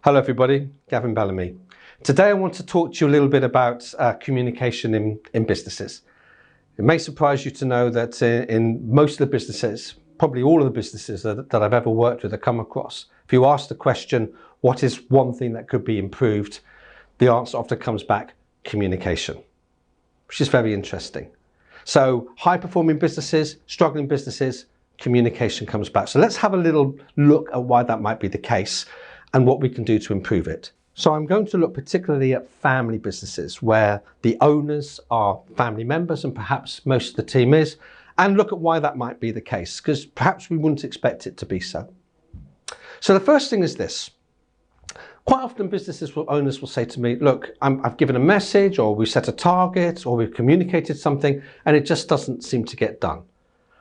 Hello everybody, Gavin Bellamy. Today I want to talk to you a little bit about communication in businesses. It may surprise you to know that in most of the businesses, probably all of the businesses that I've ever worked with or come across, if you ask the question, what is one thing that could be improved? The answer often comes back, communication, which is very interesting. So high-performing businesses, struggling businesses, communication comes back. So let's have a little look at why that might be the case and what we can do to improve it. So I'm going to look particularly at family businesses where the owners are family members and perhaps most of the team is, and look at why that might be the case, because perhaps we wouldn't expect it to be so. So the first thing is this. Quite often owners will say to me, look, I've given a message, or we've set a target, or we've communicated something, and it just doesn't seem to get done.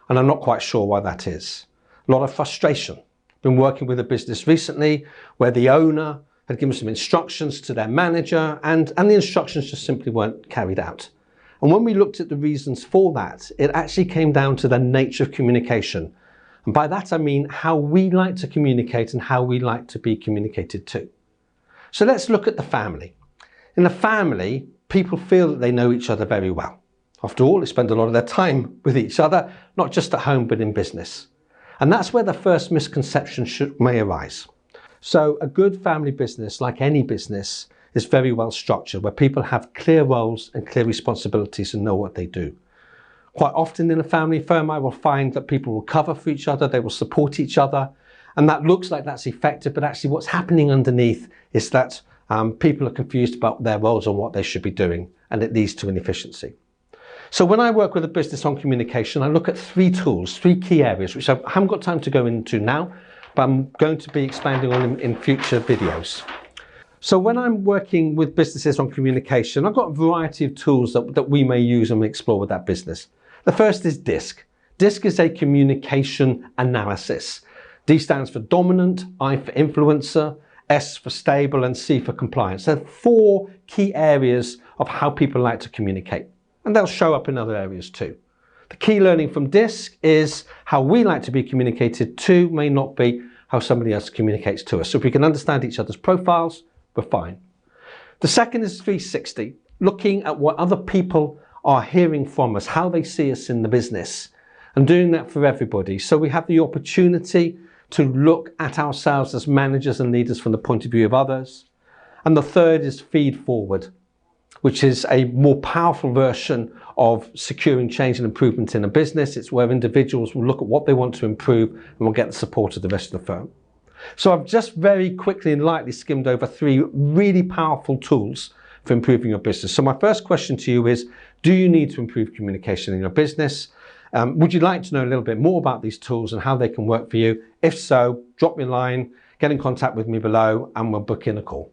And I'm not quite sure why that is. A lot of frustration. Been working with a business recently where the owner had given some instructions to their manager and the instructions just simply weren't carried out. And when we looked at the reasons for that, it actually came down to the nature of communication. And by that I mean how we like to communicate and how we like to be communicated to. So let's look at the family. In a family, people feel that they know each other very well. After all, they spend a lot of their time with each other, not just at home, but in business. And that's where the first misconception may arise. So a good family business, like any business, is very well structured, where people have clear roles and clear responsibilities and know what they do. Quite often in a family firm, I will find that people will cover for each other, they will support each other, and that looks like that's effective, but actually what's happening underneath is that people are confused about their roles and what they should be doing, and it leads to inefficiency. So when I work with a business on communication, I look at three tools, three key areas, which I haven't got time to go into now, but I'm going to be expanding on in future videos. So when I'm working with businesses on communication, I've got a variety of tools that we may use and we explore with that business. The first is DISC. DISC is a communication analysis. D stands for dominant, I for influencer, S for stable, and C for compliance. There are four key areas of how people like to communicate. And they'll show up in other areas too. The key learning from DISC is how we like to be communicated to may not be how somebody else communicates to us. So if we can understand each other's profiles, we're fine. The second is 360, looking at what other people are hearing from us, how they see us in the business, and doing that for everybody. So we have the opportunity to look at ourselves as managers and leaders from the point of view of others. And the third is feed forward, which is a more powerful version of securing change and improvement in a business. It's where individuals will look at what they want to improve and will get the support of the rest of the firm. So I've just very quickly and lightly skimmed over three really powerful tools for improving your business. So my first question to you is, do you need to improve communication in your business? Would you like to know a little bit more about these tools and how they can work for you? If so, drop me a line, get in contact with me below, and we'll book in a call.